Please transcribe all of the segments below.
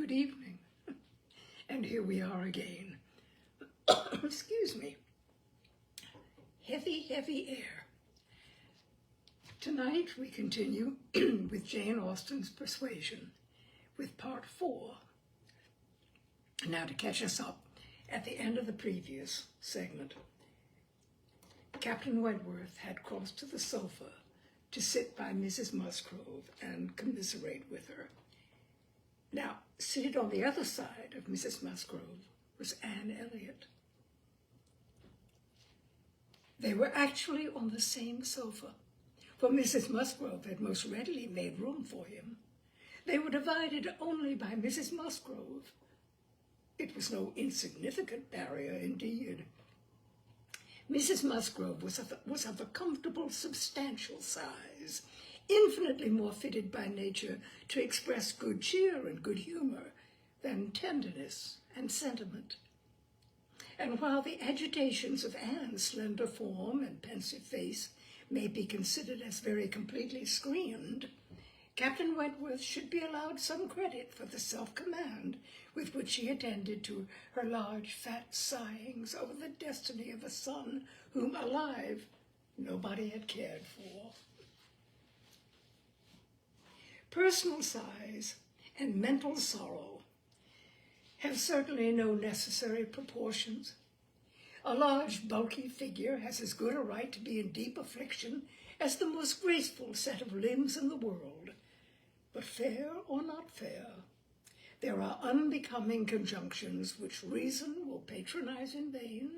good evening. And here we are again. Excuse me. Heavy, heavy air. Tonight we continue with Jane Austen's Persuasion with part 4. Now to catch us up, at the end of the previous segment, Captain Wentworth had crossed to the sofa to sit by Mrs. Musgrove and commiserate with her. Now, seated on the other side of Mrs. Musgrove was Anne Elliot. They were actually on the same sofa, for Mrs. Musgrove had most readily made room for him. They were divided only by Mrs. Musgrove. It was no insignificant barrier, indeed. Mrs. Musgrove was of a comfortable, substantial size, infinitely more fitted by nature to express good cheer and good humor than tenderness and sentiment. And while the agitations of Anne's slender form and pensive face may be considered as very completely screened, Captain Wentworth should be allowed some credit for the self-command with which she attended to her large, fat sighings over the destiny of a son whom, alive, nobody had cared for. Personal size and mental sorrow have certainly no necessary proportions. A large, bulky figure has as good a right to be in deep affliction as the most graceful set of limbs in the world. But fair or not fair, there are unbecoming conjunctions which reason will patronize in vain,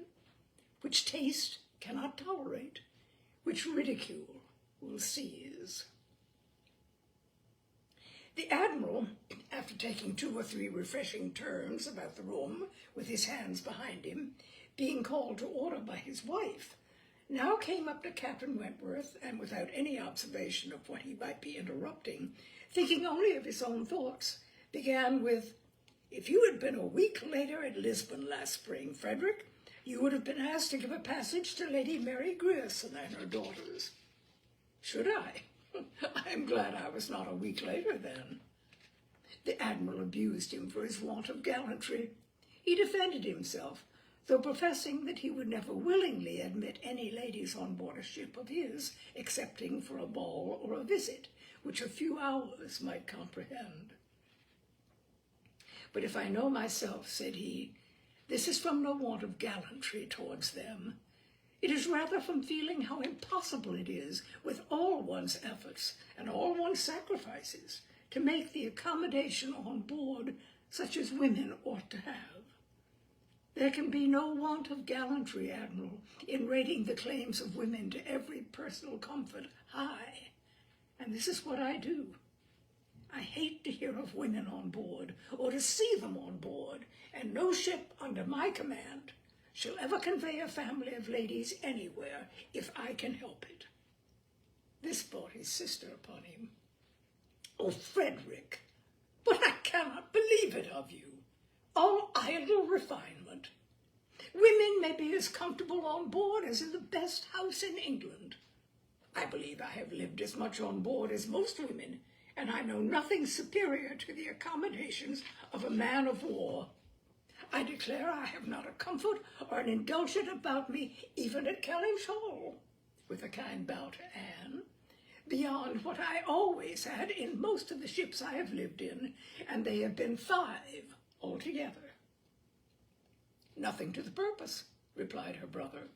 which taste cannot tolerate, which ridicule will seize. The Admiral, after taking 2 or 3 refreshing turns about the room with his hands behind him, being called to order by his wife, now came up to Captain Wentworth, and without any observation of what he might be interrupting, thinking only of his own thoughts, began with, "If you had been a week later at Lisbon last spring, Frederick, you would have been asked to give a passage to Lady Mary Grierson and her daughters." "Should I? I'm glad I was not a week later then." The Admiral abused him for his want of gallantry. He defended himself, though professing that he would never willingly admit any ladies on board a ship of his, excepting for a ball or a visit, which a few hours might comprehend. "But if I know myself," said he, "this is from no want of gallantry towards them. It is rather from feeling how impossible it is, with all one's efforts and all one's sacrifices, to make the accommodation on board such as women ought to have. There can be no want of gallantry, Admiral, in rating the claims of women to every personal comfort high, and this is what I do. I hate to hear of women on board, or to see them on board, and no ship under my command shall ever convey a family of ladies anywhere if I can help it." This brought his sister upon him. "Oh, Frederick, but I cannot believe it of you. All idle refinement. Women may be as comfortable on board as in the best house in England. I believe I have lived as much on board as most women, and I know nothing superior to the accommodations of a man of war. I declare I have not a comfort or an indulgence about me, even at Kellynch Hall," with a kind bow to Anne, "beyond what I always had in most of the ships I have lived in, and they have been 5 altogether." "Nothing to the purpose," replied her brother.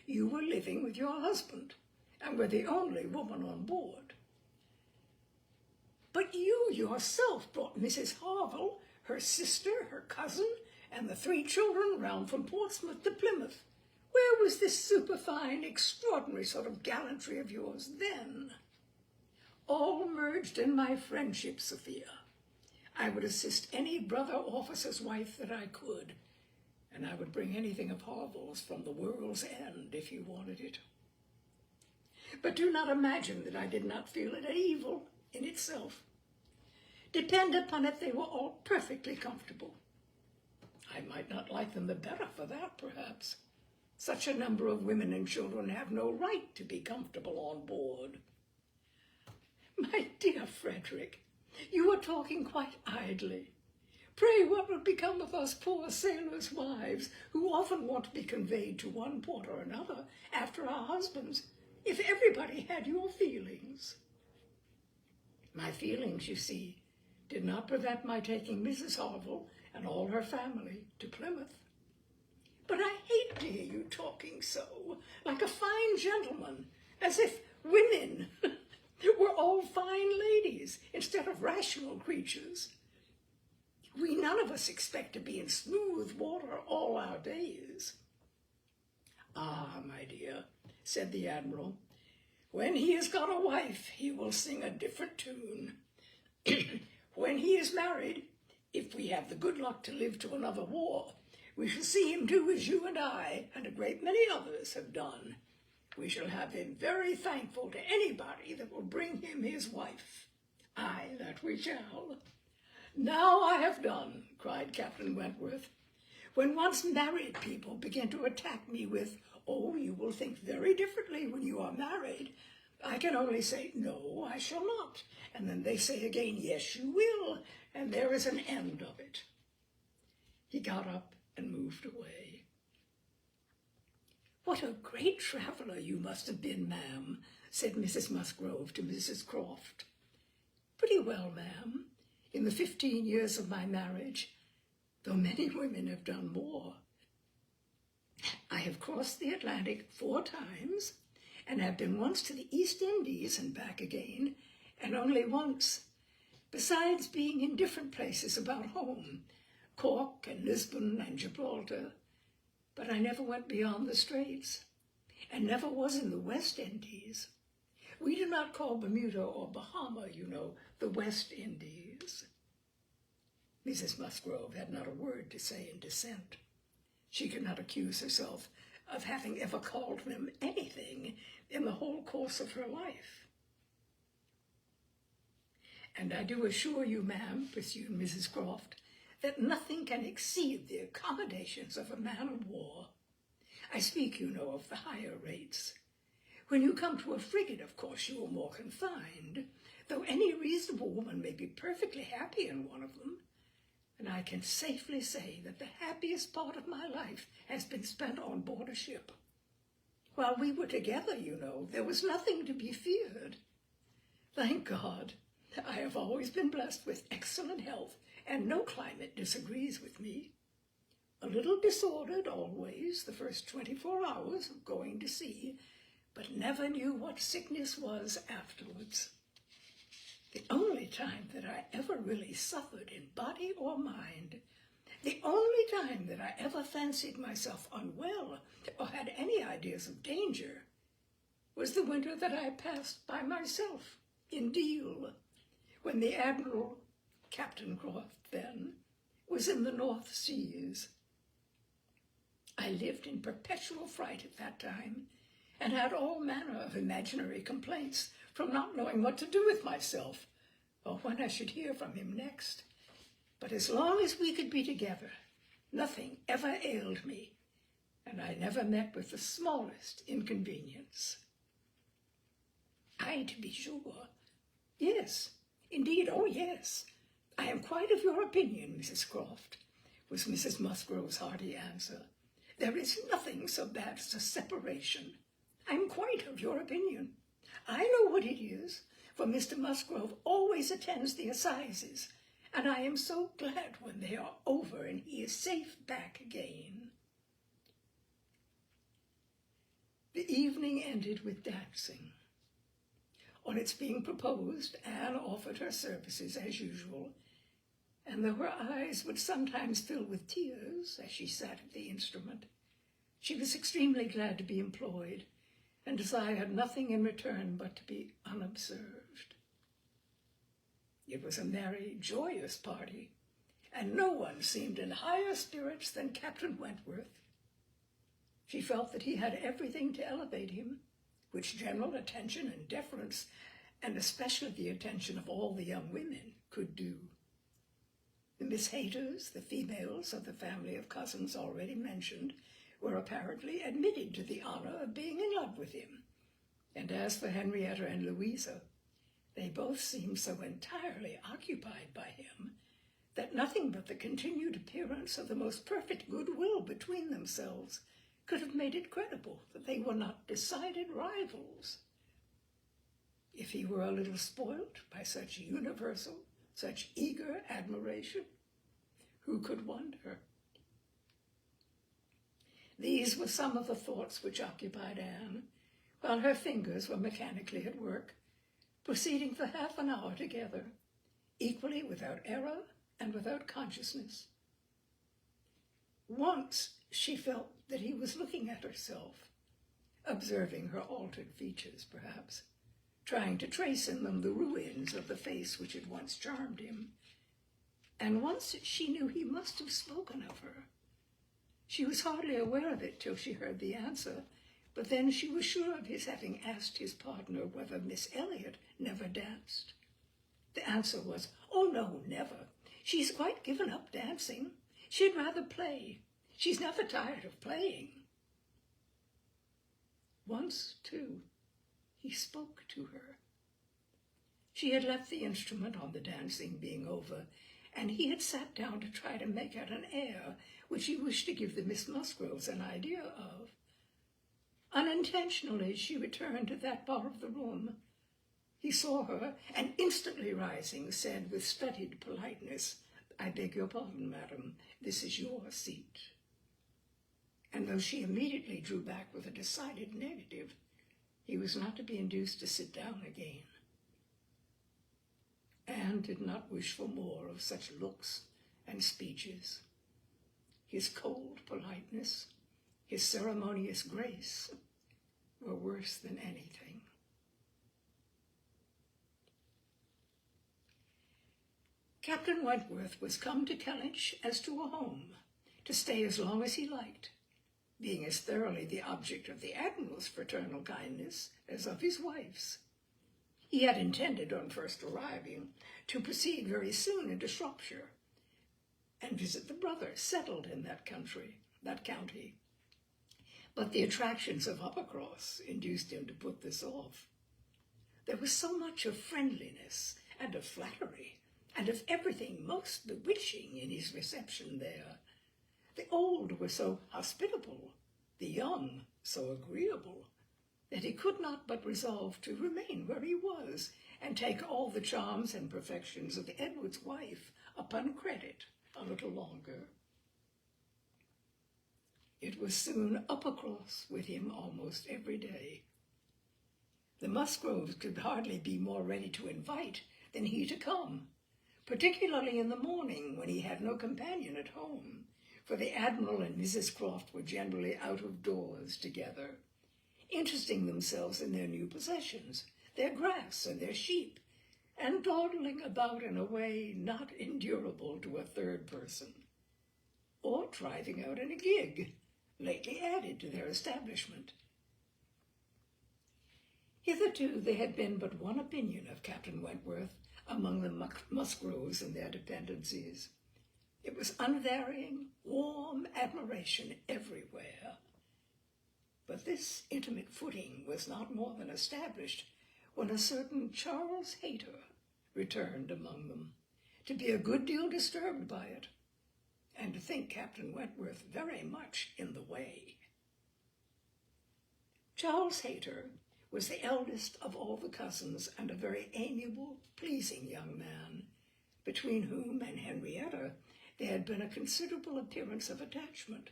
"You were living with your husband, and were the only woman on board." "But you yourself brought Mrs. Harville, her sister, her cousin, and the 3 children round from Portsmouth to Plymouth. Where was this superfine, extraordinary sort of gallantry of yours then?" "All merged in my friendship, Sophia. I would assist any brother officer's wife that I could, and I would bring anything of Harville's from the world's end if you wanted it. But do not imagine that I did not feel it an evil in itself. Depend upon it, they were all perfectly comfortable. I might not like them the better for that, perhaps. Such a number of women and children have no right to be comfortable on board." "My dear Frederick, you are talking quite idly. Pray, what would become of us poor sailors' wives, who often want to be conveyed to one port or another after our husbands, if everybody had your feelings? My feelings, you see, did not prevent my taking Mrs. Harville and all her family to Plymouth. But I hate to hear you talking so, like a fine gentleman, as if women were all fine ladies instead of rational creatures. We none of us expect to be in smooth water all our days. Ah, my dear, said the Admiral, when he has got a wife, he will sing a different tune. When he is married, if we have the good luck to live to another war, we shall see him do as you and I and a great many others have done. We shall have him very thankful to anybody that will bring him his wife. Aye, that we shall. Now I have done, cried Captain Wentworth. When once married people begin to attack me with, oh, you will think very differently when you are married, I can only say, no, I shall not. And then they say again, yes, you will, and there is an end of it. He got up and moved away. What a great traveller you must have been, ma'am, said Mrs. Musgrove to Mrs. Croft. Pretty well, ma'am, in the 15 years of my marriage, though many women have done more. I have crossed the Atlantic 4 times, and have been once to the East Indies and back again, and only once, besides being in different places about home, Cork and Lisbon and Gibraltar, but I never went beyond the Straits, and never was in the West Indies. We do not call Bermuda or Bahama, you know, the West Indies. Mrs. Musgrove had not a word to say in dissent. She could not accuse herself of having ever called them anything in the whole course of her life. And I do assure you, ma'am, pursued Mrs. Croft, that nothing can exceed the accommodations of a man of war. I speak, you know, of the higher rates. When you come to a frigate, of course, you are more confined, though any reasonable woman may be perfectly happy in one of them. And I can safely say that the happiest part of my life has been spent on board a ship. While we were together, you know, there was nothing to be feared. Thank God, I have always been blessed with excellent health, and no climate disagrees with me. A little disordered always the first 24 hours of going to sea, but never knew what sickness was afterwards. The only time that I ever really suffered in body or mind, the only time that I ever fancied myself unwell or had any ideas of danger, was the winter that I passed by myself in Deal, when the Admiral, Captain Croft then, was in the North Seas. I lived in perpetual fright at that time, and had all manner of imaginary complaints from not knowing what to do with myself, or when I should hear from him next. But as long as we could be together, nothing ever ailed me, and I never met with the smallest inconvenience. Aye, to be sure. Yes, indeed, oh yes. I am quite of your opinion, Mrs. Croft, was Mrs. Musgrove's hearty answer. There is nothing so bad as a separation. I am quite of your opinion. I know what it is, for Mr. Musgrove always attends the assizes, and I am so glad when they are over and he is safe back again. The evening ended with dancing. On its being proposed, Anne offered her services as usual, and though her eyes would sometimes fill with tears as she sat at the instrument, she was extremely glad to be employed, and desired nothing in return but to be unobserved. It was a merry, joyous party, and no one seemed in higher spirits than Captain Wentworth. She felt that he had everything to elevate him, which general attention and deference, and especially the attention of all the young women, could do. The Miss Hayters, the females of the family of cousins already mentioned, were apparently admitted to the honor of being in love with him, and as for Henrietta and Louisa, they both seemed so entirely occupied by him that that nothing but the continued appearance of the most perfect goodwill between themselves could have made it credible that they were not decided rivals. If he were a little spoilt by such universal, such eager admiration, who could wonder? These were some of the thoughts which occupied Anne, while her fingers were mechanically at work, proceeding for half an hour together, equally without error and without consciousness. Once she felt that he was looking at herself, observing her altered features, perhaps, trying to trace in them the ruins of the face which had once charmed him. And once she knew he must have spoken of her. She was hardly aware of it till she heard the answer, but then she was sure of his having asked his partner whether Miss Elliot never danced. The answer was, "Oh, no, never. She's quite given up dancing. She'd rather play. She's never tired of playing." Once, too, he spoke to her. She had left the instrument on the dancing being over, and he had sat down to try to make out an air which he wished to give the Miss Musgroves an idea of. Unintentionally, she returned to that part of the room. He saw her, and instantly rising, said with studied politeness, "I beg your pardon, madam, this is your seat." And though she immediately drew back with a decided negative, he was not to be induced to sit down again. Anne did not wish for more of such looks and speeches. His cold politeness, his ceremonious grace, were worse than anything. Captain Wentworth was come to Kellynch as to a home, to stay as long as he liked, being as thoroughly the object of the Admiral's fraternal kindness as of his wife's. He had intended, on first arriving, to proceed very soon into Shropshire, and visit the brother settled in that county. But the attractions of Uppercross induced him to put this off. There was so much of friendliness and of flattery, and of everything most bewitching in his reception there. The old were so hospitable, the young so agreeable, that he could not but resolve to remain where he was, and take all the charms and perfections of Edward's wife upon credit a little longer. It was soon Uppercross with him almost every day. The Musgroves could hardly be more ready to invite than he to come, particularly in the morning when he had no companion at home, for the Admiral and Mrs. Croft were generally out of doors together, interesting themselves in their new possessions, their grass and their sheep, and dawdling about in a way not endurable to a third person, or driving out in a gig, lately added to their establishment. Hitherto there had been but one opinion of Captain Wentworth among the Musgroves and their dependencies. It was unvarying, warm admiration everywhere. But this intimate footing was not more than established when a certain Charles Hayter returned among them, to be a good deal disturbed by it, and to think Captain Wentworth very much in the way. Charles Hayter was the eldest of all the cousins, and a very amiable, pleasing young man, between whom and Henrietta there had been a considerable appearance of attachment,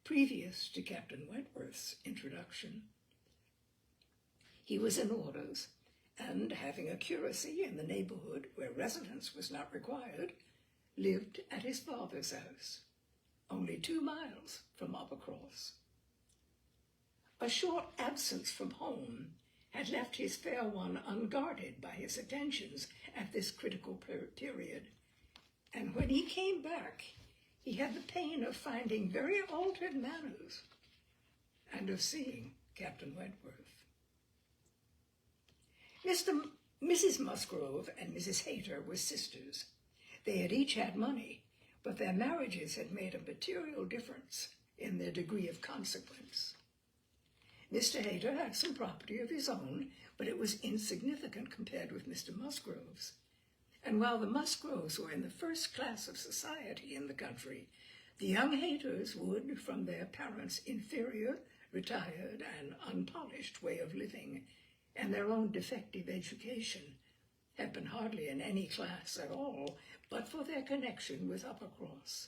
previous to Captain Wentworth's introduction. He was in orders, and having a curacy in the neighborhood where residence was not required, lived at his father's house, only 2 miles from Uppercross. A short absence from home had left his fair one unguarded by his attentions at this critical period, and when he came back, he had the pain of finding very altered manners, and of seeing Captain Wentworth. Mrs. Musgrove and Mrs. Hayter were sisters. They had each had money, but their marriages had made a material difference in their degree of consequence. Mr. Hayter had some property of his own, but it was insignificant compared with Mr. Musgrove's, and while the Musgroves were in the first class of society in the country, the young Hayters would, from their parents' inferior, retired, and unpolished way of living, and their own defective education, have been hardly in any class at all, but for their connection with Uppercross.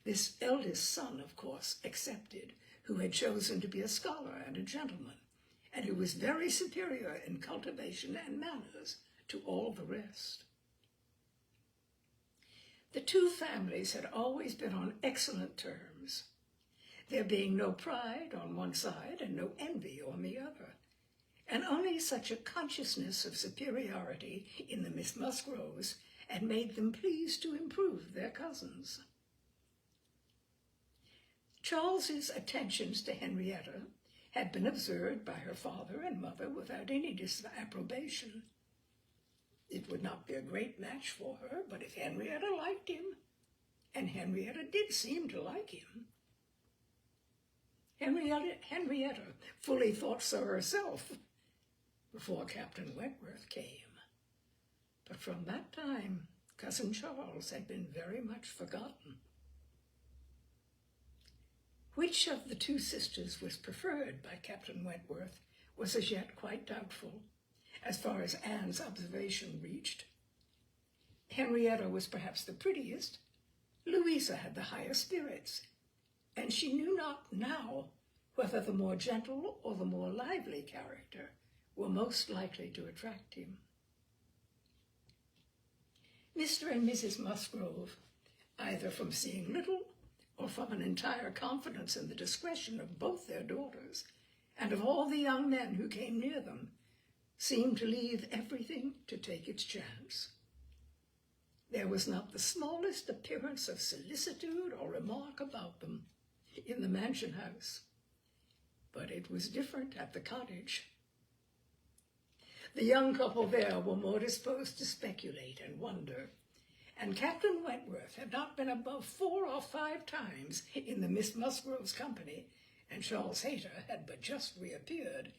This eldest son, of course, excepted, who had chosen to be a scholar and a gentleman, and who was very superior in cultivation and manners to all the rest. The two families had always been on excellent terms, there being no pride on one side and no envy on the other, and only such a consciousness of superiority in the Miss Musgroves had made them pleased to improve their cousins. Charles's attentions to Henrietta had been observed by her father and mother without any disapprobation. It would not be a great match for her, but if Henrietta liked him, and Henrietta did seem to like him, Henrietta fully thought so herself before Captain Wentworth came. But from that time, Cousin Charles had been very much forgotten. Which of the two sisters was preferred by Captain Wentworth was as yet quite doubtful, as far as Anne's observation reached. Henrietta was perhaps the prettiest, Louisa had the highest spirits, and she knew not now whether the more gentle or the more lively character were most likely to attract him. Mr. and Mrs. Musgrove, either from seeing little or from an entire confidence in the discretion of both their daughters and of all the young men who came near them, seemed to leave everything to take its chance. There was not the smallest appearance of solicitude or remark about them in the mansion house, but it was different at the cottage. The young couple there were more disposed to speculate and wonder, and Captain Wentworth had not been above 4 or 5 times in the Miss Musgrove's company, and Charles Hayter had but just reappeared,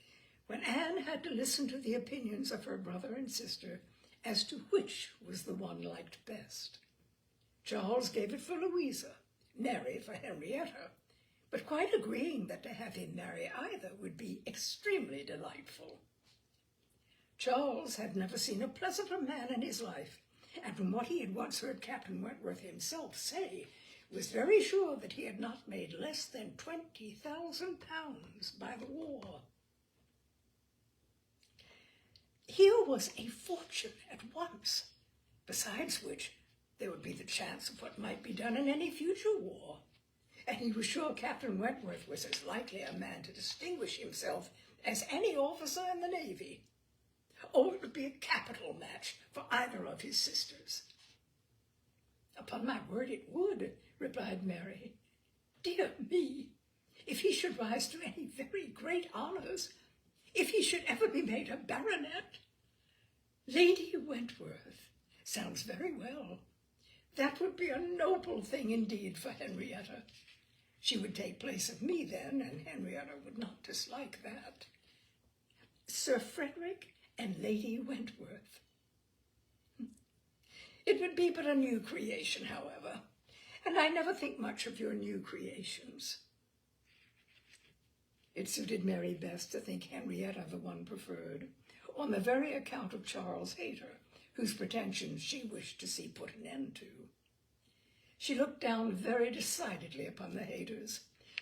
when Anne had to listen to the opinions of her brother and sister as to which was the one liked best. Charles gave it for Louisa, Mary for Henrietta, but quite agreeing that to have him marry either would be extremely delightful. Charles had never seen a pleasanter man in his life, and from what he had once heard Captain Wentworth himself say, was very sure that he had not made less than £20,000 by the war. Here was a fortune at once, besides which there would be the chance of what might be done in any future war, and he was sure Captain Wentworth was as likely a man to distinguish himself as any officer in the Navy. Oh, it would be a capital match for either of his sisters. Upon my word it would, replied Mary. Dear me, if he should rise to any very great honours, if he should ever be made a baronet. Lady Wentworth sounds very well. That would be a noble thing indeed for Henrietta. She would take place of me then, and Henrietta would not dislike that. Sir Frederick and Lady Wentworth. It would be but a new creation, however, and I never think much of your new creations. It suited Mary best to think Henrietta the one preferred, on the very account of Charles Hayter, whose pretensions she wished to see put an end to. She looked down very decidedly upon the Hayters,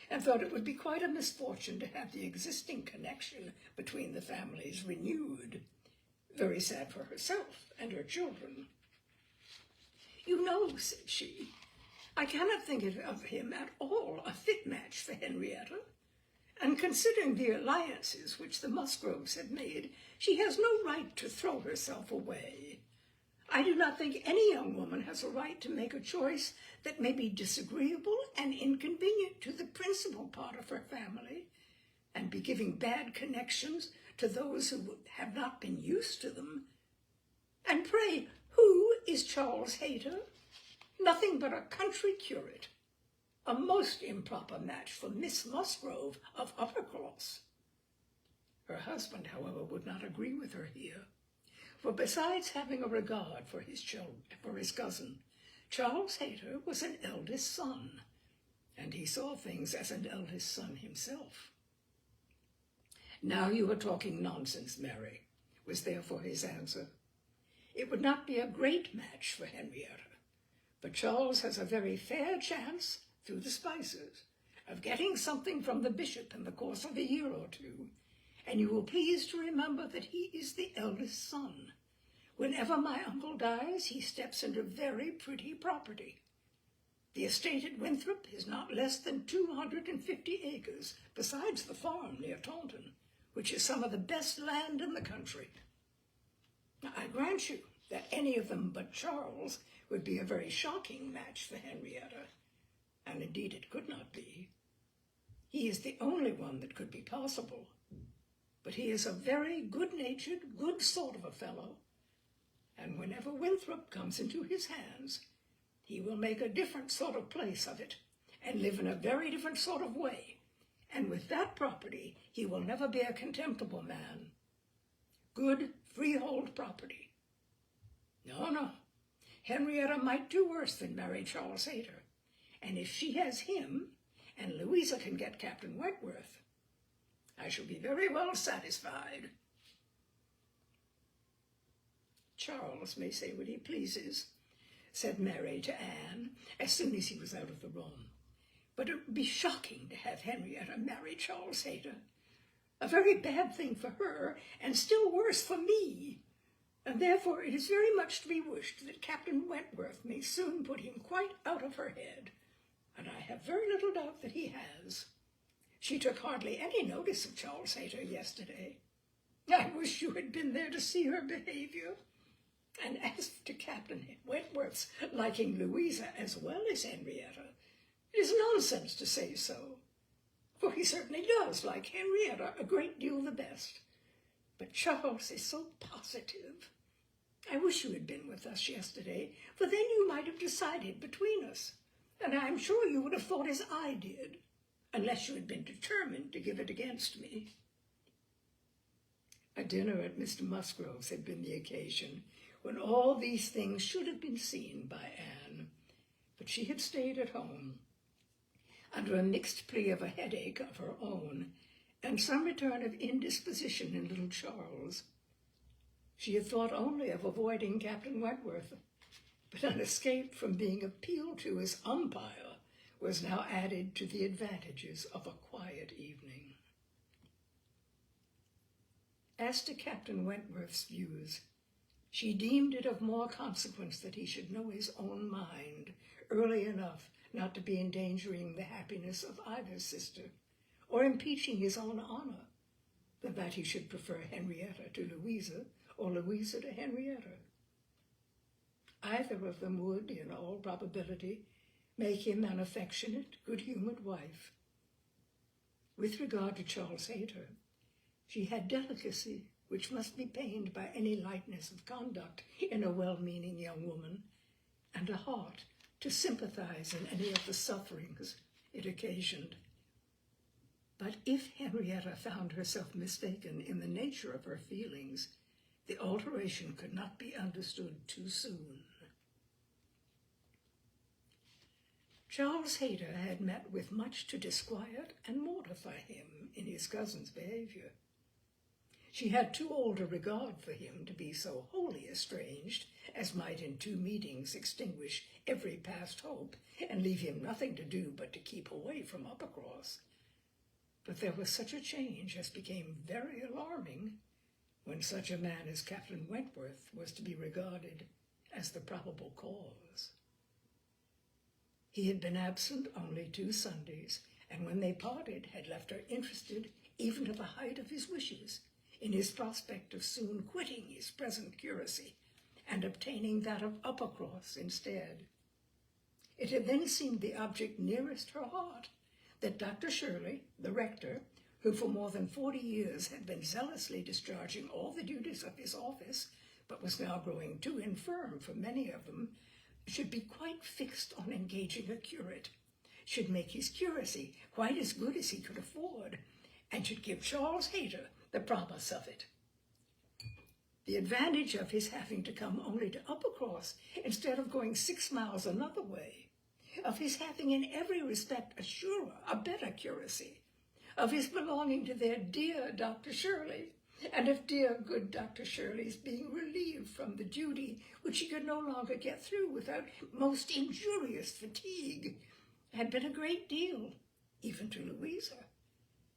and thought it would be quite a misfortune to have the existing connection between the families renewed. Very sad for herself and her children. You know, said she, I cannot think of him at all a fit match for Henrietta, and considering the alliances which the Musgroves have made, she has no right to throw herself away. I do not think any young woman has a right to make a choice that may be disagreeable and inconvenient to the principal part of her family, and be giving bad connections to those who have not been used to them. And pray, who is Charles Hayter? Nothing but a country curate, a most improper match for Miss Musgrove of Uppercross. Her husband, however, would not agree with her here. For besides having a regard for his cousin, Charles Hayter was an eldest son, and he saw things as an eldest son himself. "Now you are talking nonsense, Mary," was therefore his answer. "It would not be a great match for Henrietta, but Charles has a very fair chance, through the Spicers, of getting something from the bishop in the course of a year or two, and you will please to remember that he is the eldest son. Whenever my uncle dies, he steps into very pretty property. The estate at Winthrop is not less than 250 acres, besides the farm near Taunton, which is some of the best land in the country. Now, I grant you that any of them but Charles would be a very shocking match for Henrietta, and indeed it could not be. He is the only one that could be possible, but he is a very good-natured, good sort of a fellow, and whenever Winthrop comes into his hands, he will make a different sort of place of it, and live in a very different sort of way, and with that property he will never be a contemptible man. Good freehold property. No, Henrietta might do worse than marry Charles Hayter, and if she has him, and Louisa can get Captain Wentworth, I shall be very well satisfied." "Charles may say what he pleases," said Mary to Anne, as soon as he was out of the room, "but it would be shocking to have Henrietta marry Charles Hayter. A very bad thing for her, and still worse for me, and therefore it is very much to be wished that Captain Wentworth may soon put him quite out of her head, and I have very little doubt that he has. She took hardly any notice of Charles Hayter yesterday. I wish you had been there to see her behavior. And as to Captain Wentworth's liking Louisa as well as Henrietta, it is nonsense to say so, for he certainly does like Henrietta a great deal the best. But Charles is so positive. I wish you had been with us yesterday, for then you might have decided between us, and I am sure you would have thought as I did, unless you had been determined to give it against me." A dinner at Mr. Musgrove's had been the occasion, when all these things should have been seen by Anne, but she had stayed at home, under a mixed plea of a headache of her own, and some return of indisposition in little Charles. She had thought only of avoiding Captain Wentworth, but an escape from being appealed to as umpire was now added to the advantages of a quiet evening. As to Captain Wentworth's views, she deemed it of more consequence that he should know his own mind early enough not to be endangering the happiness of either sister, or impeaching his own honor, than that he should prefer Henrietta to Louisa, or Louisa to Henrietta. Either of them would, in all probability, make him an affectionate, good-humored wife. With regard to Charles Hayter, she had delicacy which must be pained by any lightness of conduct in a well-meaning young woman, and a heart to sympathize in any of the sufferings it occasioned. But if Henrietta found herself mistaken in the nature of her feelings, the alteration could not be understood too soon. Charles Hayter had met with much to disquiet and mortify him in his cousin's behavior. She had too old a regard for him to be so wholly estranged as might in 2 meetings extinguish every past hope and leave him nothing to do but to keep away from Uppercross. But there was such a change as became very alarming when such a man as Captain Wentworth was to be regarded as the probable cause. He had been absent only 2 Sundays, and when they parted had left her interested even to the height of his wishes in his prospect of soon quitting his present curacy and obtaining that of Uppercross instead. It had then seemed the object nearest her heart that Dr. Shirley, the rector, who for more than 40 years had been zealously discharging all the duties of his office, but was now growing too infirm for many of them, should be quite fixed on engaging a curate, should make his curacy quite as good as he could afford, and should give Charles Hayter the promise of it. The advantage of his having to come only to Uppercross instead of going 6 miles another way, of his having in every respect a better curacy, of his belonging to their dear Dr. Shirley, and of dear good Dr. Shirley's being relieved from the duty which he could no longer get through without most injurious fatigue, had been a great deal, even to Louisa,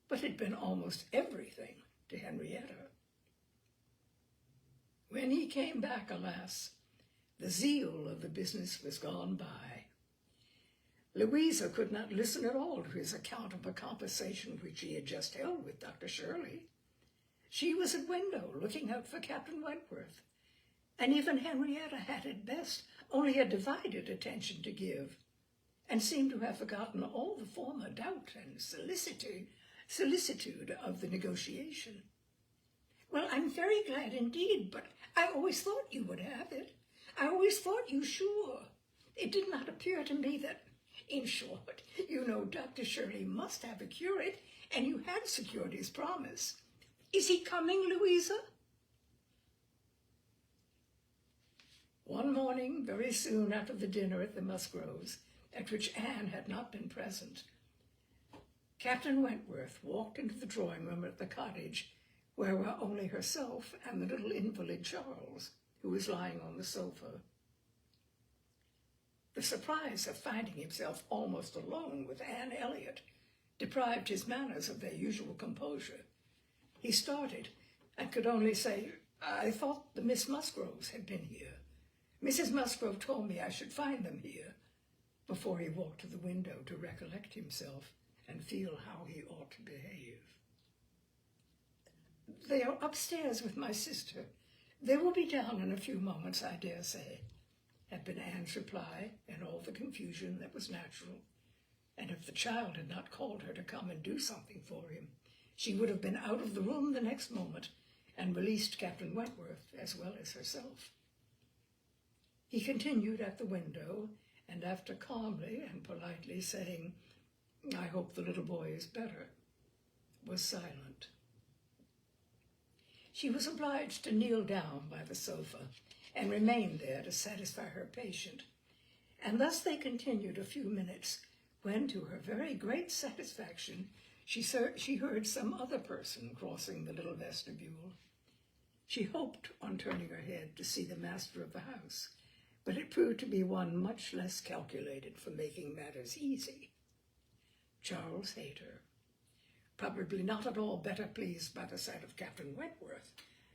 but had been almost everything to Henrietta. When he came back, alas, the zeal of the business was gone by. Louisa could not listen at all to his account of a conversation which he had just held with Dr. Shirley. She was at window, looking out for Captain Wentworth, and even Henrietta had at best only a divided attention to give, and seemed to have forgotten all the former doubt and solicitude of the negotiation. "Well, I'm very glad indeed, but I always thought you would have it. I always thought you sure. It did not appear to me that, in short, you know Dr. Shirley must have a curate, and you had secured his promise. Is he coming, Louisa?" One morning, very soon after the dinner at the Musgroves, at which Anne had not been present, Captain Wentworth walked into the drawing-room at the cottage, where were only herself and the little invalid Charles, who was lying on the sofa. The surprise of finding himself almost alone with Anne Elliot deprived his manners of their usual composure. He started and could only say, "I thought the Miss Musgroves had been here. Mrs. Musgrove told me I should find them here," before he walked to the window to recollect himself and feel how he ought to behave. "They are upstairs with my sister. They will be down in a few moments, I dare say," had been Anne's reply in all the confusion that was natural. And if the child had not called her to come and do something for him, she would have been out of the room the next moment and released Captain Wentworth as well as herself. He continued at the window, and after calmly and politely saying, "I hope the little boy is better," was silent. She was obliged to kneel down by the sofa and remain there to satisfy her patient, and thus they continued a few minutes, when, to her very great satisfaction, she heard some other person crossing the little vestibule. She hoped, on turning her head, to see the master of the house, but it proved to be one much less calculated for making matters easy. Charles Hayter, probably not at all better pleased by the sight of Captain Wentworth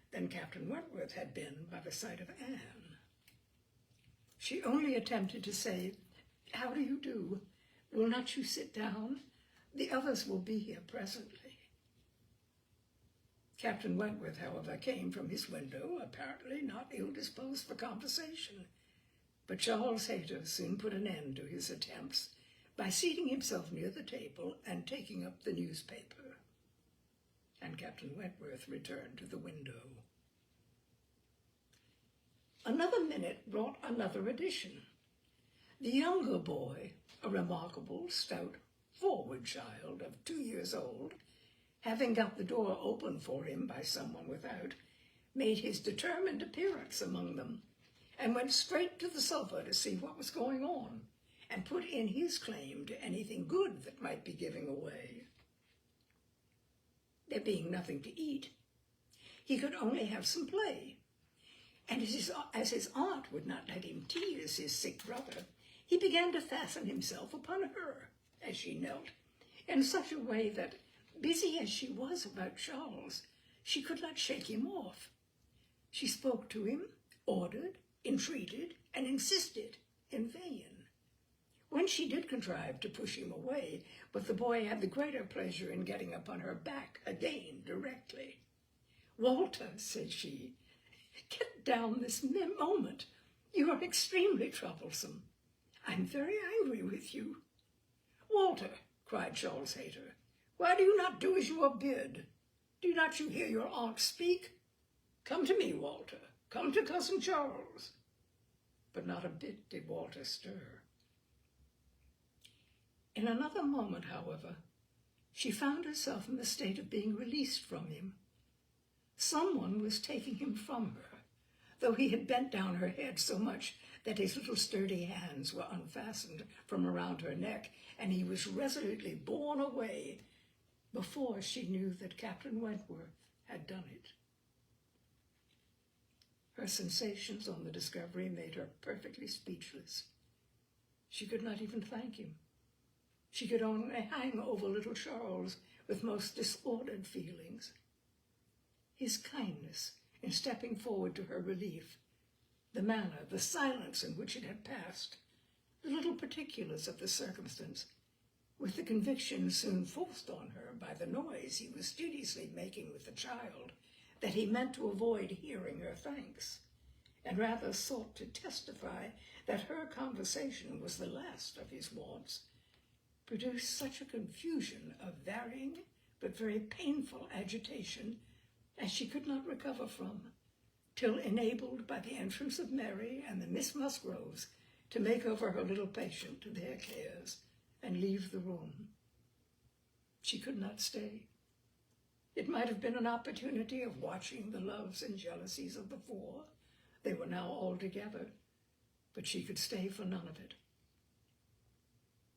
than Captain Wentworth had been by the sight of Anne. She only attempted to say, "How do you do? Will not you sit down? The others will be here presently." Captain Wentworth, however, came from his window, apparently not ill-disposed for conversation, but Charles Hayter soon put an end to his attempts by seating himself near the table and taking up the newspaper, and Captain Wentworth returned to the window. Another minute brought another addition. The younger boy, a remarkable, stout, forward child of 2 years old, having got the door opened for him by someone without, made his determined appearance among them, and went straight to the sofa to see what was going on, and put in his claim to anything good that might be giving away. There being nothing to eat, he could only have some play, and as his aunt would not let him tease his sick brother, he began to fasten himself upon her as she knelt, in such a way that, busy as she was about Charles, she could not shake him off. She spoke to him, ordered, entreated, and insisted in vain. When she did contrive to push him away, but the boy had the greater pleasure in getting upon her back again directly. "Walter," said she, "get down this moment. You are extremely troublesome. I'm very angry with you." "Walter," cried Charles Hayter, "why do you not do as you are bid? Do not you hear your aunt speak? Come to me, Walter. Come to Cousin Charles." But not a bit did Walter stir. In another moment, however, she found herself in the state of being released from him. Someone was taking him from her, though he had bent down her head so much that his little sturdy hands were unfastened from around her neck, and he was resolutely borne away before she knew that Captain Wentworth had done it. Her sensations on the discovery made her perfectly speechless. She could not even thank him. She could only hang over little Charles with most disordered feelings. His kindness in stepping forward to her relief, the manner, the silence in which it had passed, the little particulars of the circumstance, with the conviction soon forced on her by the noise he was studiously making with the child, that he meant to avoid hearing her thanks, and rather sought to testify that her conversation was the last of his wants, produced such a confusion of varying but very painful agitation as she could not recover from, till enabled by the entrance of Mary and the Miss Musgroves to make over her little patient to their cares and leave the room. She could not stay. It might have been an opportunity of watching the loves and jealousies of the four. They were now all together, but she could stay for none of it.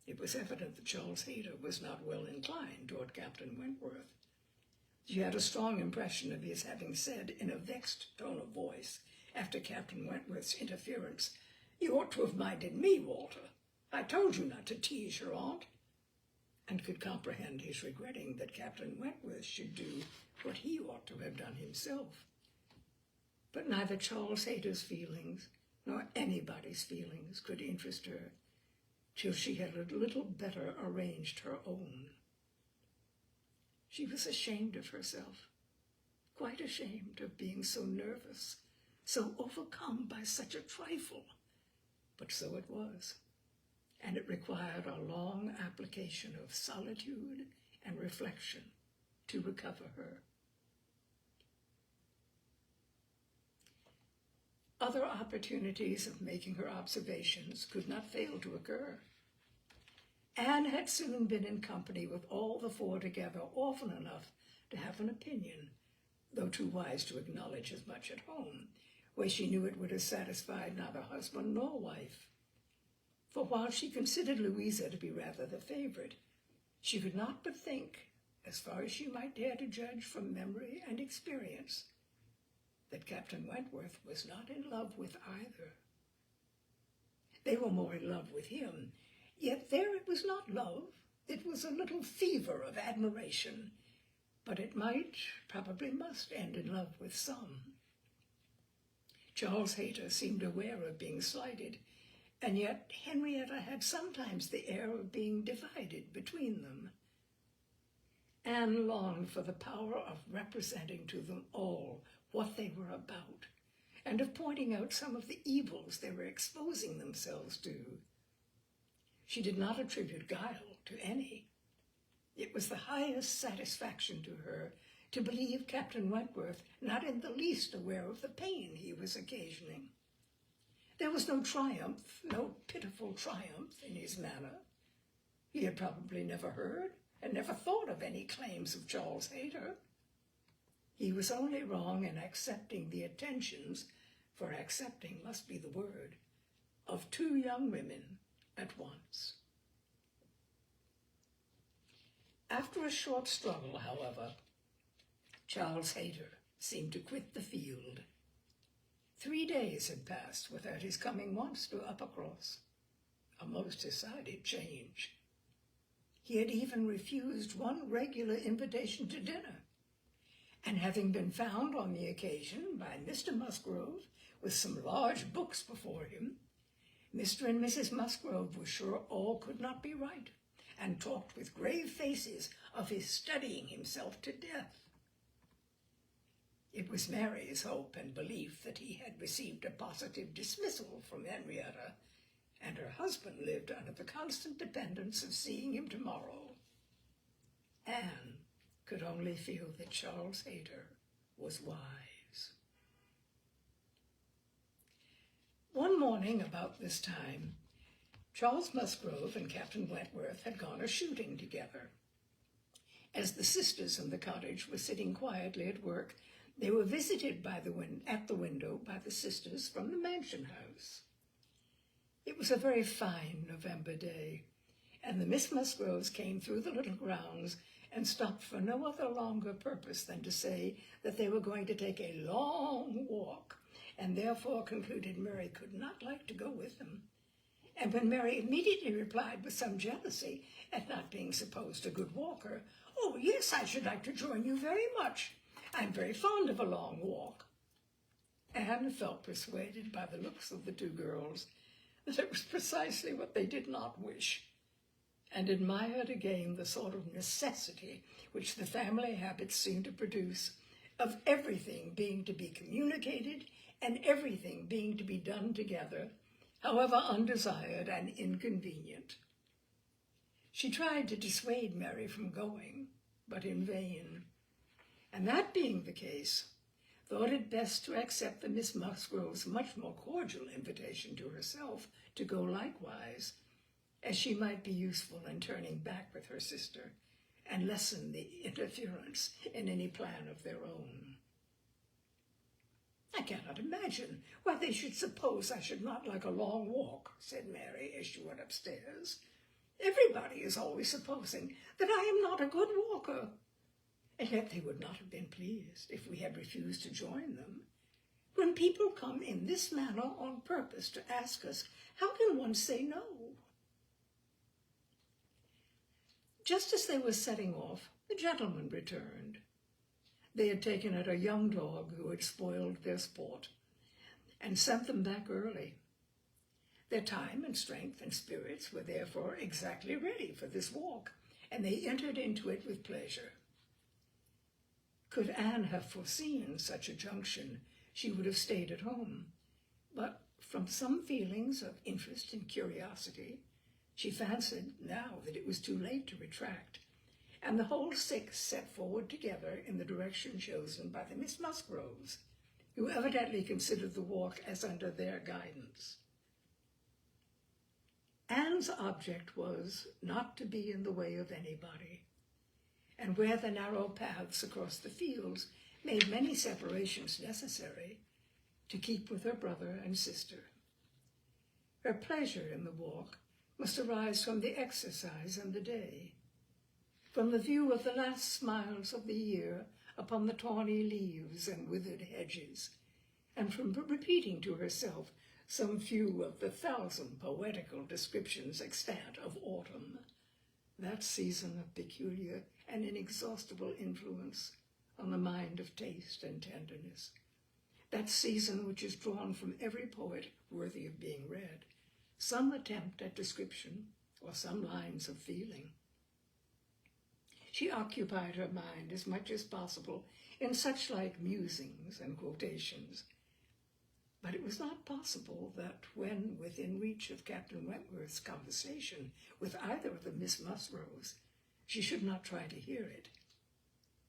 It was evident that Charles Hayter was not well inclined toward Captain Wentworth. She had a strong impression of his having said in a vexed tone of voice, after Captain Wentworth's interference, "You ought to have minded me, Walter. I told you not to tease your aunt," and could comprehend his regretting that Captain Wentworth should do what he ought to have done himself. But neither Charles Hayter's feelings nor anybody's feelings could interest her till she had a little better arranged her own. She was ashamed of herself, quite ashamed of being so nervous, so overcome by such a trifle. But so it was, and it required a long application of solitude and reflection to recover her. Other opportunities of making her observations could not fail to occur. Anne had soon been in company with all the four together often enough to have an opinion, though too wise to acknowledge as much at home, where she knew it would have satisfied neither husband nor wife. For while she considered Louisa to be rather the favorite, she could not but think, as far as she might dare to judge from memory and experience, that Captain Wentworth was not in love with either. They were more in love with him, yet there it was not love. It was a little fever of admiration, but it might, probably must, end in love with some. Charles Hayter seemed aware of being slighted, and yet Henrietta had sometimes the air of being divided between them. Anne longed for the power of representing to them all what they were about, and of pointing out some of the evils they were exposing themselves to. She did not attribute guile to any. It was the highest satisfaction to her to believe Captain Wentworth not in the least aware of the pain he was occasioning. There was no triumph, no pitiful triumph in his manner. He had probably never heard and never thought of any claims of Charles Hayter. He was only wrong in accepting the attentions, for accepting must be the word, of two young women at once. After a short struggle, however, Charles Hayter seemed to quit the field. 3 days had passed without his coming once to Uppercross, a most decided change. He had even refused one regular invitation to dinner, and having been found on the occasion by Mr. Musgrove with some large books before him, Mr. and Mrs. Musgrove were sure all could not be right, and talked with grave faces of his studying himself to death. It was Mary's hope and belief that he had received a positive dismissal from Henrietta, and her husband lived under the constant dependence of seeing him tomorrow. Anne could only feel that Charles Hayter was wise. One morning about this time, Charles Musgrove and Captain Wentworth had gone a-shooting together. As the sisters in the cottage were sitting quietly at work, They were visited at the window by the sisters from the mansion house. It was a very fine November day, and the Miss Musgroves came through the little grounds and stopped for no other longer purpose than to say that they were going to take a long walk, and therefore concluded Mary could not like to go with them. And when Mary immediately replied with some jealousy at not being supposed a good walker, "Oh, yes, I should like to join you very much. I'm very fond of a long walk," Anne felt persuaded by the looks of the two girls that it was precisely what they did not wish, and admired again the sort of necessity which the family habits seemed to produce of everything being to be communicated and everything being to be done together, however undesired and inconvenient. She tried to dissuade Mary from going, but in vain, and that being the case, thought it best to accept the Miss Musgrove's much more cordial invitation to herself to go likewise, as she might be useful in turning back with her sister and lessen the interference in any plan of their own. "I cannot imagine why they should suppose I should not like a long walk," said Mary as she went upstairs. "Everybody is always supposing that I am not a good walker. And yet they would not have been pleased if we had refused to join them. When people come in this manner on purpose to ask us, how can one say no?" Just as they were setting off, the gentlemen returned. They had taken out a young dog who had spoiled their sport, and sent them back early. Their time and strength and spirits were therefore exactly ready for this walk, and they entered into it with pleasure. Could Anne have foreseen such a junction, she would have stayed at home, but from some feelings of interest and curiosity, she fancied now that it was too late to retract, and the whole six set forward together in the direction chosen by the Miss Musgroves, who evidently considered the walk as under their guidance. Anne's object was not to be in the way of anybody, and where the narrow paths across the fields made many separations necessary, to keep with her brother and sister. Her pleasure in the walk must arise from the exercise and the day, from the view of the last smiles of the year upon the tawny leaves and withered hedges, and from repeating to herself some few of the 1,000 poetical descriptions extant of autumn, that season of peculiar and inexhaustible influence on the mind of taste and tenderness, that season which is drawn from every poet worthy of being read, some attempt at description or some lines of feeling. She occupied her mind as much as possible in such like musings and quotations, but it was not possible that when within reach of Captain Wentworth's conversation with either of the Miss Musgroves, she should not try to hear it.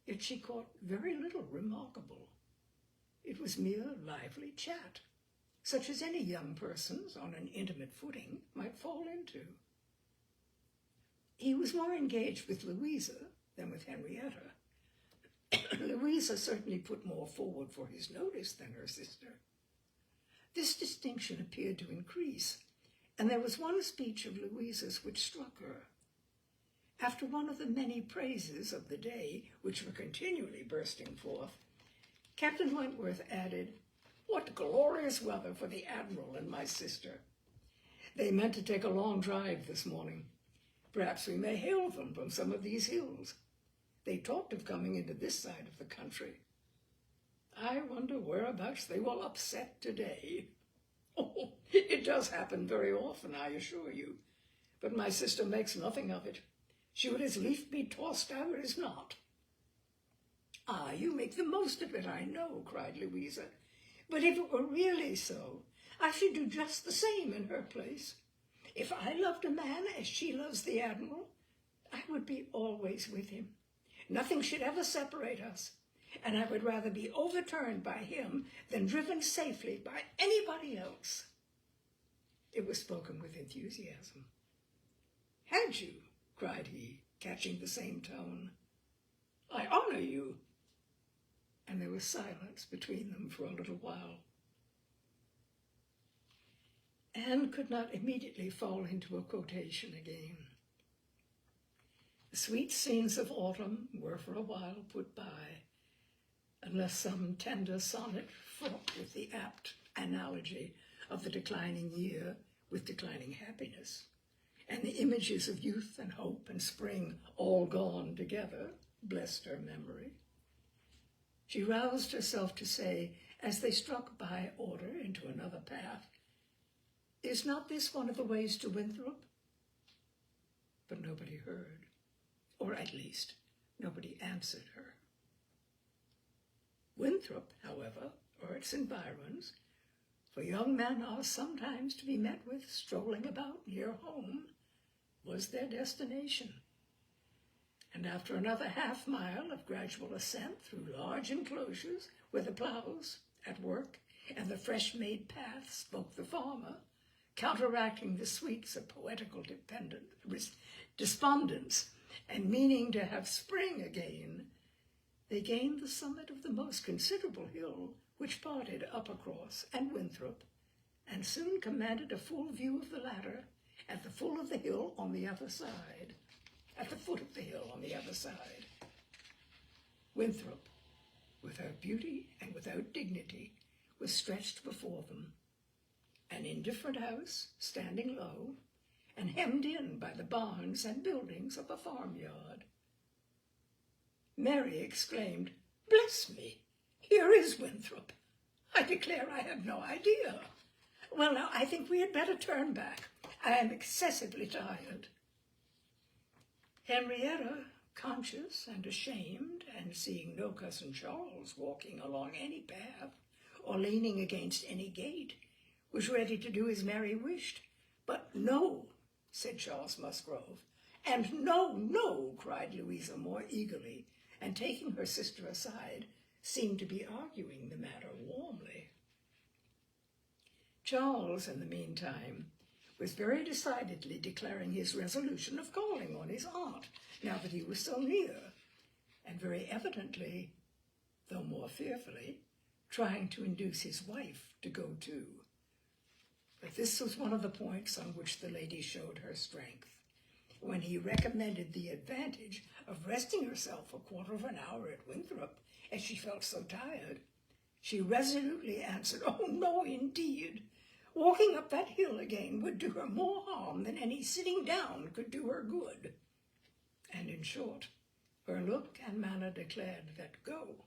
Yet she caught very little remarkable. It was mere lively chat, such as any young persons on an intimate footing might fall into. He was more engaged with Louisa than with Henrietta. Louisa certainly put more forward for his notice than her sister. This distinction appeared to increase, and there was one speech of Louisa's which struck her. After one of the many praises of the day which were continually bursting forth, Captain Wentworth added, "What glorious weather for the Admiral and my sister. They meant to take a long drive this morning. Perhaps we may hail them from some of these hills. They talked of coming into this side of the country. I wonder whereabouts they will upset today. Oh, it does happen very often, I assure you, but my sister makes nothing of it. She would as lief be tossed out as not." "Ah, you make the most of it, I know," cried Louisa. "But if it were really so, I should do just the same in her place. If I loved a man as she loves the Admiral, I would be always with him. Nothing should ever separate us, and I would rather be overturned by him than driven safely by anybody else." It was spoken with enthusiasm. "Had you?" cried he, catching the same tone. "I honor you." and there was silence between them for a little while. Anne could not immediately fall into a quotation again. The sweet scenes of autumn were for a while put by, unless some tender sonnet fraught with the apt analogy of the declining year with declining happiness, and the images of youth and hope and spring all gone together blessed her memory. She roused herself to say, as they struck by order into another path, "Is not this one of the ways to Winthrop?" But nobody heard, or at least nobody answered her. Winthrop, however, or its environs, for young men are sometimes to be met with strolling about near home, was their destination. And after another half-mile of gradual ascent through large enclosures where the plows at work and the fresh-made paths spoke the farmer, counteracting the sweets of poetical despondence and meaning to have spring again, they gained the summit of the most considerable hill which parted Uppercross and Winthrop, and soon commanded a full view of the latter at the foot of the hill on the other side. Winthrop, without beauty and without dignity, was stretched before them, an indifferent house standing low and hemmed in by the barns and buildings of a farmyard. Mary exclaimed, "Bless me, here is Winthrop. I declare I had no idea. Well, now, I think we had better turn back. I am excessively tired." Henrietta, conscious and ashamed, and seeing no cousin Charles walking along any path or leaning against any gate, was ready to do as Mary wished. "But no," said Charles Musgrove. "And no, no," cried Louisa more eagerly, and taking her sister aside, seemed to be arguing the matter warmly. Charles, in the meantime, was very decidedly declaring his resolution of calling on his aunt, now that he was so near, and very evidently, though more fearfully, trying to induce his wife to go too. But this was one of the points on which the lady showed her strength. When he recommended the advantage of resting herself a quarter of an hour at Winthrop, as she felt so tired, she resolutely answered, "Oh, no, indeed. Walking up that hill again would do her more harm than any sitting down could do her good." And in short, her look and manner declared that go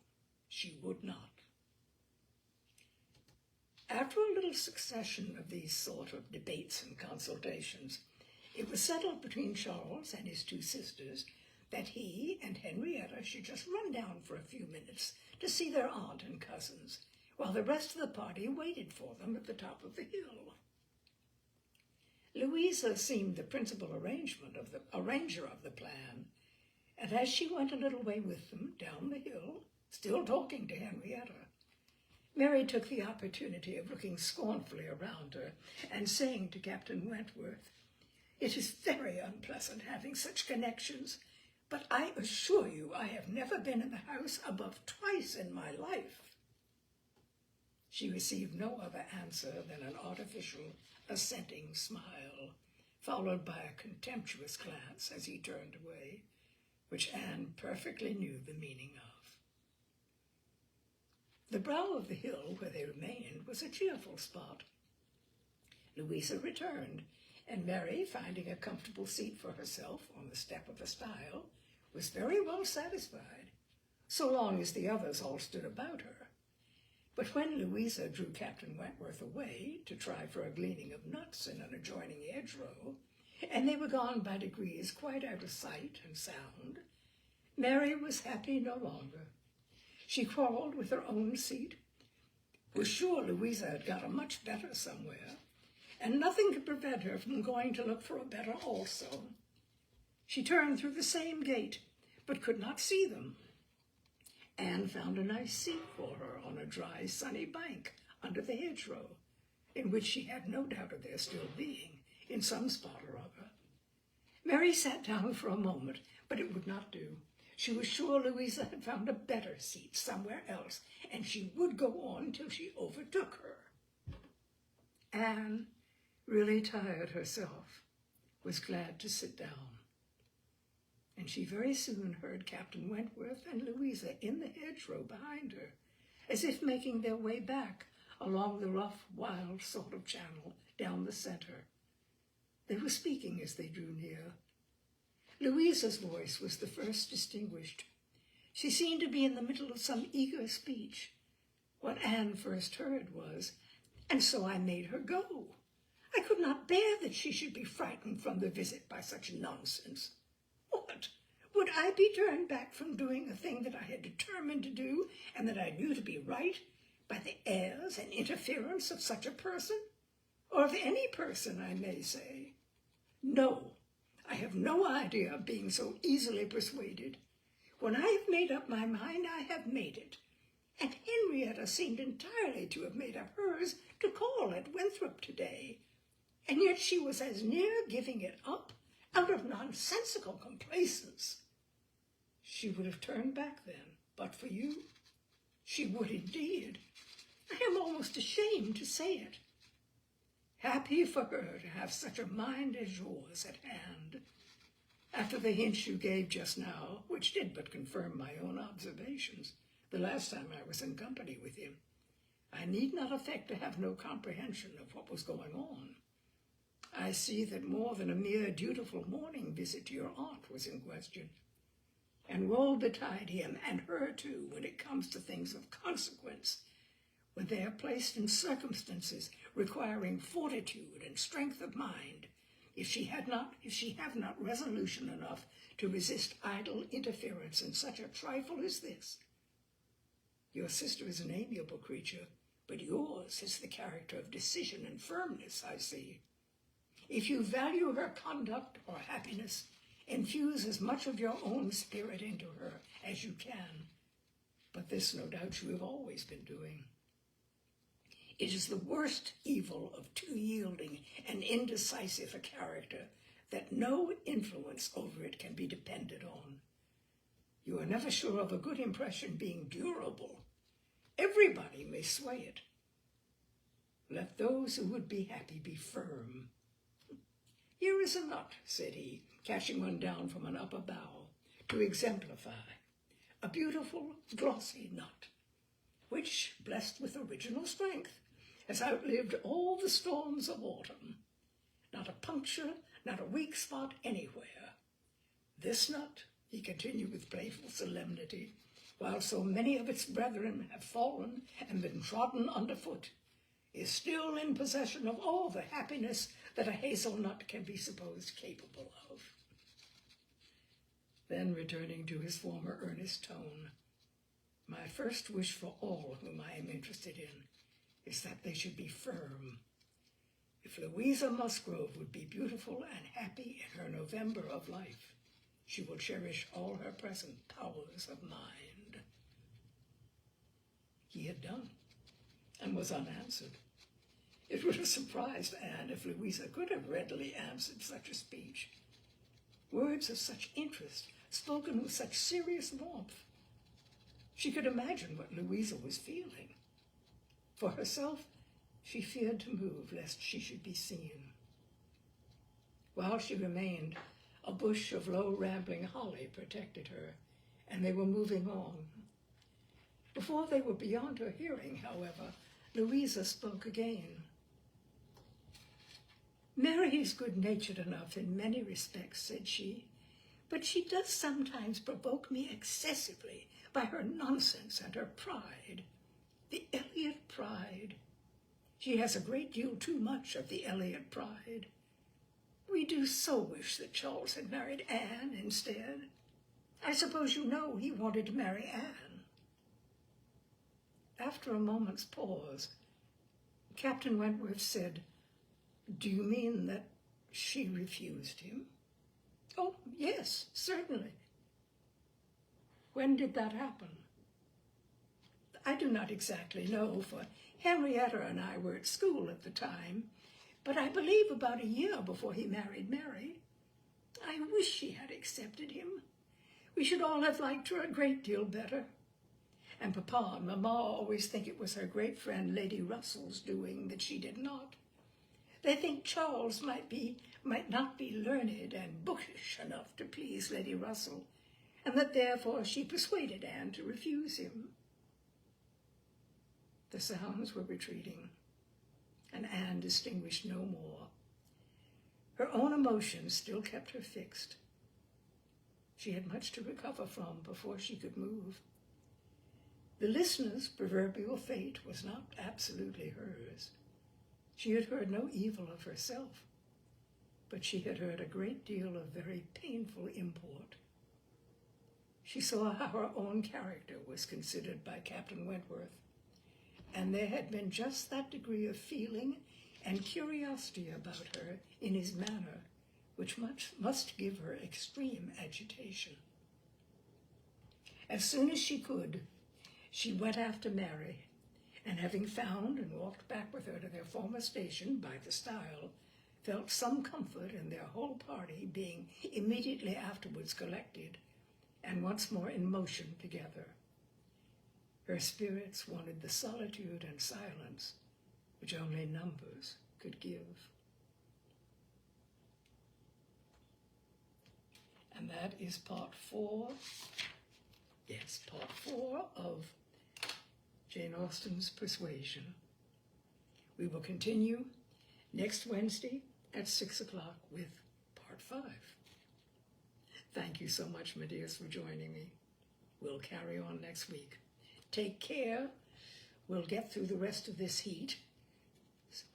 she would not. After a little succession of these sort of debates and consultations, it was settled between Charles and his two sisters that he and Henrietta should just run down for a few minutes to see their aunt and cousins, while the rest of the party waited for them at the top of the hill. Louisa seemed the principal arranger of the plan, and as she went a little way with them down the hill, still talking to Henrietta, Mary took the opportunity of looking scornfully around her and saying to Captain Wentworth, "It is very unpleasant having such connections, but I assure you I have never been in the house above twice in my life." She received no other answer than an artificial, assenting smile, followed by a contemptuous glance as he turned away, which Anne perfectly knew the meaning of. The brow of the hill where they remained was a cheerful spot. Louisa returned, and Mary, finding a comfortable seat for herself on the step of a stile, was very well satisfied, so long as the others all stood about her. But when Louisa drew Captain Wentworth away to try for a gleaning of nuts in an adjoining hedgerow, and they were gone by degrees quite out of sight and sound, Mary was happy no longer. She quarreled with her own seat, was sure Louisa had got a much better somewhere, and nothing could prevent her from going to look for a better also. She turned through the same gate, but could not see them. Anne found a nice seat for her on a dry, sunny bank under the hedgerow, in which she had no doubt of their still being, in some spot or other. Mary sat down for a moment, but it would not do. She was sure Louisa had found a better seat somewhere else, and she would go on till she overtook her. Anne, really tired herself, was glad to sit down, and she very soon heard Captain Wentworth and Louisa in the hedgerow behind her, as if making their way back along the rough, wild sort of channel down the centre. They were speaking as they drew near. Louisa's voice was the first distinguished. She seemed to be in the middle of some eager speech. What Anne first heard was, "And so I made her go. I could not bear that she should be frightened from the visit by such nonsense. What? Would I be turned back from doing a thing that I had determined to do and that I knew to be right by the airs and interference of such a person? Or of any person, I may say? No, I have no idea of being so easily persuaded. When I have made up my mind, I have made it. And Henrietta seemed entirely to have made up hers to call at Winthrop today. And yet she was as near giving it up out of nonsensical complacence. She would have turned back then, but for you. She would indeed. I am almost ashamed to say it. Happy for her to have such a mind as yours at hand. After the hints you gave just now, which did but confirm my own observations, the last time I was in company with him, I need not affect to have no comprehension of what was going on. I see that more than a mere dutiful morning visit to your aunt was in question. And woe betide him, and her too, when it comes to things of consequence, when they are placed in circumstances requiring fortitude and strength of mind, if she have not resolution enough to resist idle interference in such a trifle as this. Your sister is an amiable creature, but yours is the character of decision and firmness, I see. If you value her conduct or happiness, infuse as much of your own spirit into her as you can. But this, no doubt, you have always been doing. It is the worst evil of too yielding and indecisive a character that no influence over it can be depended on. You are never sure of a good impression being durable. Everybody may sway it. Let those who would be happy be firm. Here is a nut, said he, catching one down from an upper bough, to exemplify. A beautiful, glossy nut, which, blessed with original strength, has outlived all the storms of autumn. Not a puncture, not a weak spot anywhere. This nut, he continued with playful solemnity, while so many of its brethren have fallen and been trodden underfoot, is still in possession of all the happiness that a hazelnut can be supposed capable of. Then, returning to his former earnest tone, my first wish for all whom I am interested in is that they should be firm. If Louisa Musgrove would be beautiful and happy in her November of life, she will cherish all her present powers of mind. He had done, and was unanswered. It would have surprised Anne if Louisa could have readily answered such a speech. Words of such interest, spoken with such serious warmth. She could imagine what Louisa was feeling. For herself, she feared to move lest she should be seen. While she remained, a bush of low rambling holly protected her, and they were moving on. Before they were beyond her hearing, however, Louisa spoke again. Mary is good-natured enough in many respects, said she, but she does sometimes provoke me excessively by her nonsense and her pride. The Elliot pride. She has a great deal too much of the Elliot pride. We do so wish that Charles had married Anne instead. I suppose you know he wanted to marry Anne. After a moment's pause, Captain Wentworth said, Do you mean that she refused him? Oh, yes, certainly. When did that happen? I do not exactly know, for Henrietta and I were at school at the time, but I believe about a year before he married Mary. I wish she had accepted him. We should all have liked her a great deal better. And Papa and Mamma always think it was her great friend Lady Russell's doing that she did not. They think Charles might not be learned and bookish enough to please Lady Russell, and that therefore she persuaded Anne to refuse him. The sounds were retreating, and Anne distinguished no more. Her own emotions still kept her fixed. She had much to recover from before she could move. The listener's proverbial fate was not absolutely hers. She had heard no evil of herself, but she had heard a great deal of very painful import. She saw how her own character was considered by Captain Wentworth, and there had been just that degree of feeling and curiosity about her in his manner which must give her extreme agitation. As soon as she could, she went after Mary, and having found and walked back with her to their former station by the stile, felt some comfort in their whole party being immediately afterwards collected and once more in motion together. Her spirits wanted the solitude and silence which only numbers could give. And that is part 4 of Jane Austen's Persuasion. We will continue next Wednesday at 6 o'clock with part 5. Thank you so much, my dears, for joining me. We'll carry on next week. Take care. We'll get through the rest of this heat.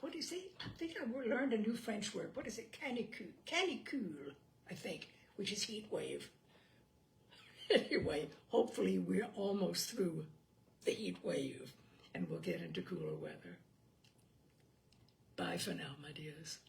What is it? I think I learned a new French word. What is it? Canicule. Canicule, I think, which is heat wave. Anyway, hopefully we're almost through the heat wave and we'll get into cooler weather. Bye for now, my dears.